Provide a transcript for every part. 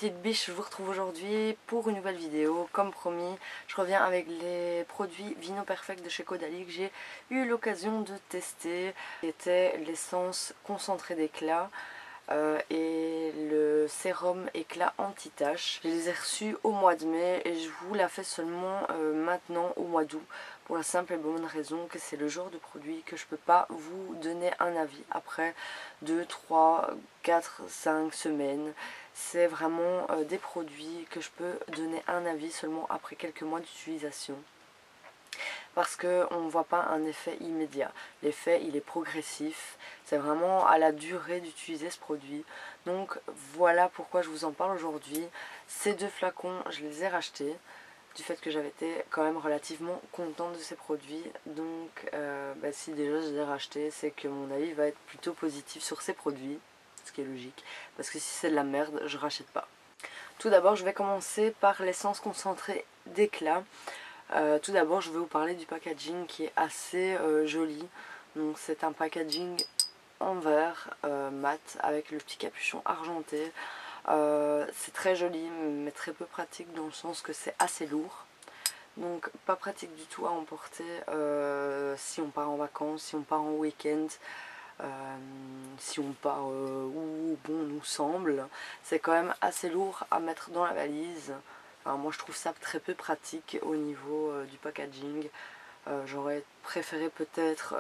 petites biches, je vous retrouve aujourd'hui pour une nouvelle vidéo. Comme promis, je reviens avec les produits Vino Perfect de chez Caudalie que j'ai eu l'occasion de tester. C'était l'essence concentrée d'éclat et le sérum éclat anti-tache. Je les ai reçus au mois de mai et je vous la fais seulement maintenant au mois d'août, pour la simple et bonne raison que c'est le genre de produit que je peux pas vous donner un avis après 2, 3, 4, 5 semaines. C'est vraiment des produits que je peux donner un avis seulement après quelques mois d'utilisation, parce qu'on ne voit pas un effet immédiat. L'effet il est progressif, c'est vraiment à la durée d'utiliser ce produit. Donc voilà pourquoi je vous en parle aujourd'hui. Ces deux flacons, je les ai rachetés du fait que j'avais été quand même relativement contente de ces produits. Donc si déjà je les ai rachetés, c'est que mon avis va être plutôt positif sur ces produits, ce qui est logique, parce que si c'est de la merde, je rachète pas. Tout d'abord, je vais commencer par l'essence concentrée d'éclat. Tout d'abord, je vais vous parler du packaging qui est assez joli. Donc c'est un packaging en verre mat avec le petit capuchon argenté. C'est très joli mais très peu pratique dans le sens que c'est assez lourd. Donc pas pratique du tout à emporter si on part en vacances, si on part en week-end, si on part où bon nous semble. C'est quand même assez lourd à mettre dans la valise. Enfin, moi je trouve ça très peu pratique au niveau du packaging. J'aurais préféré peut-être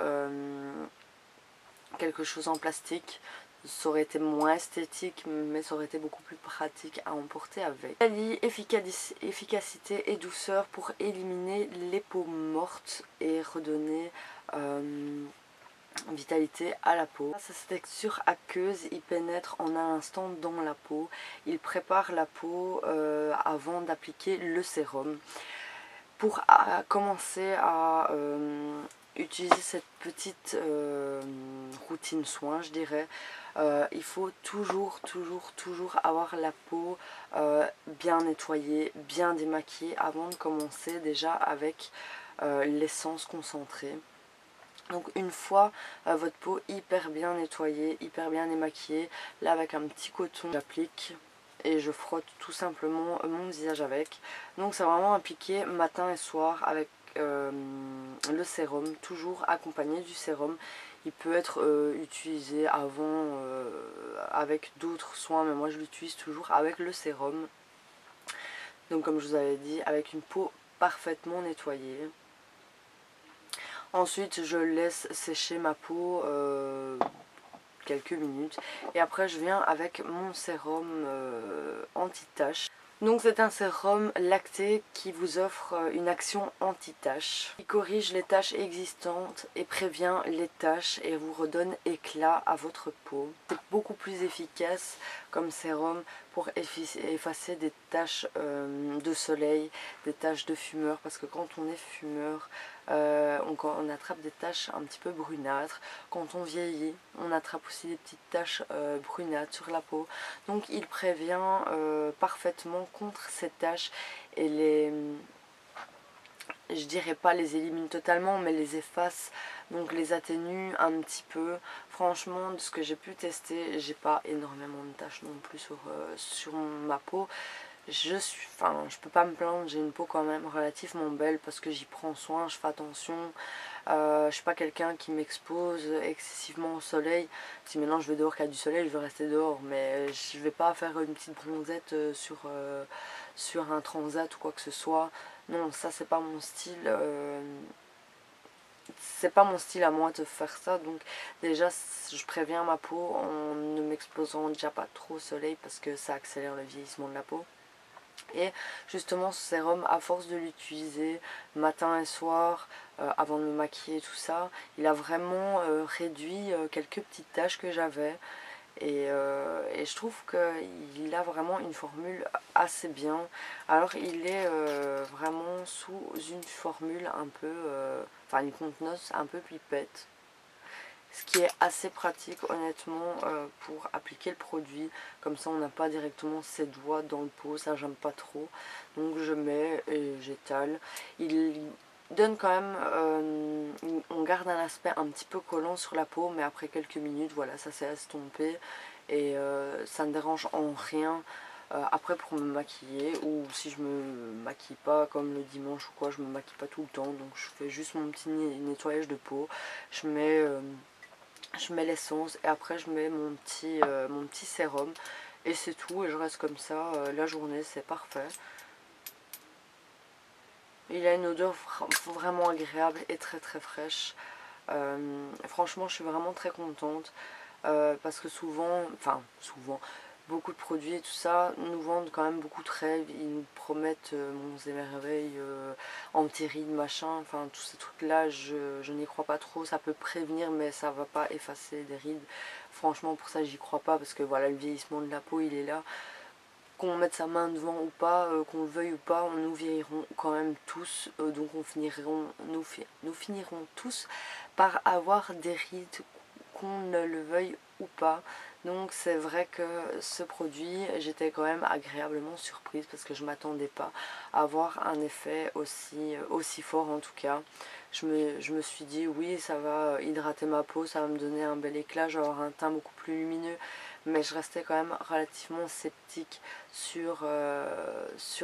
quelque chose en plastique. Ça aurait été moins esthétique, mais ça aurait été beaucoup plus pratique à emporter avec. Caudalie, efficacité et douceur pour éliminer les peaux mortes et redonner vitalité à la peau. Grâce à sa texture aqueuse, il pénètre en un instant dans la peau. Il prépare la peau avant d'appliquer le sérum. Pour commencer à utiliser cette petite routine soin, je dirais, il faut toujours avoir la peau bien nettoyée, bien démaquillée avant de commencer déjà avec l'essence concentrée. Donc une fois votre peau hyper bien nettoyée, hyper bien démaquillée, là avec un petit coton j'applique et je frotte tout simplement mon visage avec. Donc c'est vraiment appliqué matin et soir avec le sérum, toujours accompagné du sérum. Il peut être utilisé avant avec d'autres soins, mais moi je l'utilise toujours avec le sérum. Donc comme je vous avais dit, avec une peau parfaitement nettoyée. Ensuite je laisse sécher ma peau quelques minutes et après je viens avec mon sérum anti-tache. Donc c'est un sérum lacté qui vous offre une action anti-tache. Il corrige les taches existantes et prévient les taches et vous redonne éclat à votre peau. C'est beaucoup plus efficace comme sérum pour effacer des taches de soleil, des taches de fumeur, parce que quand on est fumeur, on attrape des taches un petit peu brunâtres. Quand on vieillit, on attrape aussi des petites taches brunâtres sur la peau. Donc il prévient parfaitement contre ces taches et les, je dirais pas les élimine totalement, mais les efface, donc les atténue un petit peu. Franchement, de ce que j'ai pu tester, j'ai pas énormément de taches non plus sur ma peau. Je peux pas me plaindre, j'ai une peau quand même relativement belle parce que j'y prends soin, je fais attention. Je suis pas quelqu'un qui m'expose excessivement au soleil. Si maintenant je vais dehors qu'il y a du soleil, je vais rester dehors, mais je vais pas faire une petite bronzette sur un transat ou quoi que ce soit. Non, ça c'est pas mon style. C'est pas mon style à moi de faire ça, donc déjà je préviens ma peau en ne m'exposant déjà pas trop au soleil parce que ça accélère le vieillissement de la peau. Et justement ce sérum, à force de l'utiliser matin et soir avant de me maquiller et tout ça, il a vraiment réduit quelques petites taches que j'avais. Et je trouve qu'il a vraiment une formule assez bien. Alors il est vraiment sous une formule un peu, enfin une contenance un peu pipette. Ce qui est assez pratique honnêtement pour appliquer le produit. Comme ça on n'a pas directement ses doigts dans le pot, ça j'aime pas trop. Donc je mets et j'étale. Il donne quand même, on garde un aspect un petit peu collant sur la peau, mais après quelques minutes voilà ça s'est estompé et ça ne dérange en rien après pour me maquiller, ou si je me maquille pas comme le dimanche ou quoi, je me maquille pas tout le temps, donc je fais juste mon petit nettoyage de peau, je mets l'essence et après je mets mon petit sérum et c'est tout, et je reste comme ça la journée, c'est parfait. Il a une odeur vraiment agréable et très très fraîche. Franchement je suis vraiment très contente parce que souvent, beaucoup de produits et tout ça nous vendent quand même beaucoup de rêves. Ils nous promettent monts et merveilles, anti-rides, machin, enfin tous ces trucs là je n'y crois pas trop. Ça peut prévenir mais ça va pas effacer des rides. Franchement pour ça j'y crois pas, parce que voilà, le vieillissement de la peau il est là. Qu'on mette sa main devant ou pas, qu'on le veuille ou pas, nous vieillirons quand même tous, donc nous finirons tous par avoir des rides, qu'on ne le veuille ou pas. Donc c'est vrai que ce produit, j'étais quand même agréablement surprise parce que je m'attendais pas à avoir un effet aussi fort en tout cas. Je me suis dit oui, ça va hydrater ma peau, ça va me donner un bel éclat, je vais avoir un teint beaucoup plus lumineux, mais je restais quand même relativement sceptique sur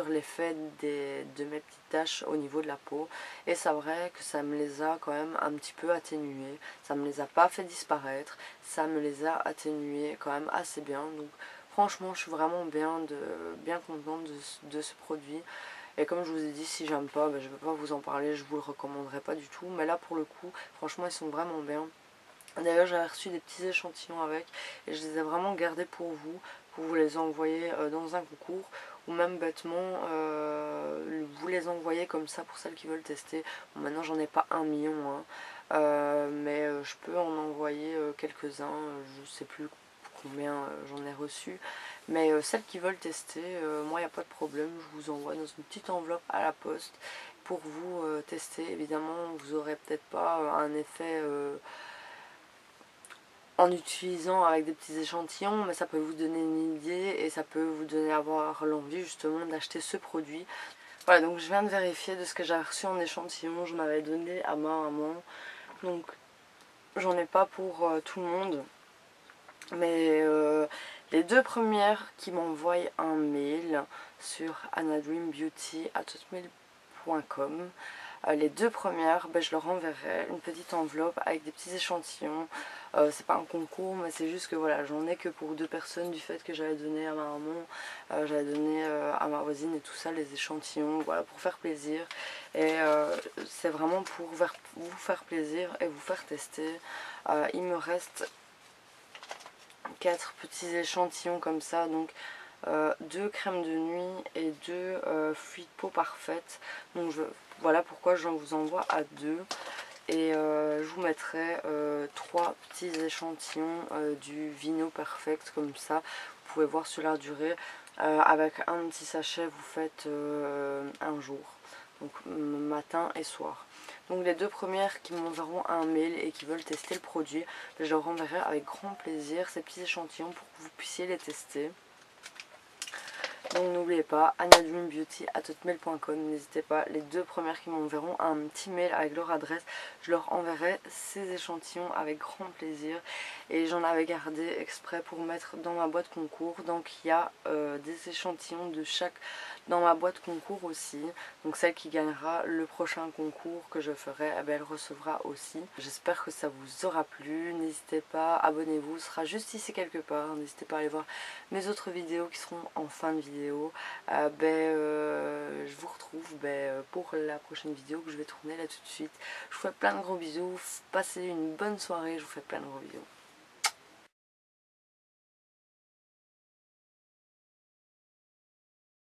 l'effet de mes petites taches au niveau de la peau, et c'est vrai que ça me les a quand même un petit peu atténuées. Ça me les a pas fait disparaître, ça me les a atténuées quand même assez bien. Donc franchement je suis vraiment bien contente de ce produit. Et comme je vous ai dit, si j'aime pas, je ne vais pas vous en parler, je vous le recommanderai pas du tout. Mais là pour le coup, franchement ils sont vraiment bien. D'ailleurs j'avais reçu des petits échantillons avec, et je les ai vraiment gardés pour vous les envoyer dans un concours, ou même bêtement vous les envoyer comme ça pour celles qui veulent tester. Bon, maintenant j'en ai pas 1 million, hein, mais je peux en envoyer quelques-uns, je sais plus combien j'en ai reçu, mais celles qui veulent tester, moi il n'y a pas de problème, je vous envoie dans une petite enveloppe à la poste pour vous tester. Évidemment vous aurez peut-être pas un effet en utilisant avec des petits échantillons, mais ça peut vous donner une idée et ça peut vous donner avoir l'envie justement d'acheter ce produit. Voilà, donc je viens de vérifier de ce que j'ai reçu en échantillon. J'en avais donné à ma maman, donc j'en ai pas pour tout le monde, mais les 2 premières qui m'envoient un mail sur anadreambeauty@hotmail.com, les 2 premières, je leur enverrai une petite enveloppe avec des petits échantillons. C'est pas un concours, mais c'est juste que voilà, j'en ai que pour 2 personnes, du fait que j'avais donné à ma maman, j'avais donné à ma voisine et tout ça, les échantillons, voilà, pour faire plaisir. Et c'est vraiment pour vous faire plaisir et vous faire tester. Il me reste 4 petits échantillons comme ça, donc 2 crèmes de nuit et 2 fluides peau parfaite. Donc voilà pourquoi j'en vous envoie à 2. Et je vous mettrai 3 petits échantillons du Vino Perfect comme ça. Vous pouvez voir sur la durée. Avec un petit sachet vous faites un jour, donc matin et soir. Donc les 2 premières qui m'enverront un mail et qui veulent tester le produit, je leur enverrai avec grand plaisir ces petits échantillons pour que vous puissiez les tester. Donc n'oubliez pas, anadreambeauty@hotmail.com, n'hésitez pas, les 2 premières qui m'enverront un petit mail avec leur adresse, je leur enverrai ces échantillons avec grand plaisir. Et j'en avais gardé exprès pour mettre dans ma boîte concours, donc il y a des échantillons de chaque dans ma boîte concours aussi. Donc celle qui gagnera le prochain concours que je ferai, elle recevra aussi. J'espère que ça vous aura plu, n'hésitez pas, abonnez-vous, ce sera juste ici quelque part, n'hésitez pas à aller voir mes autres vidéos qui seront en fin de vidéo. Je vous retrouve pour la prochaine vidéo que je vais tourner là tout de suite. Je vous fais plein de gros bisous, passez une bonne soirée, je vous fais plein de gros bisous.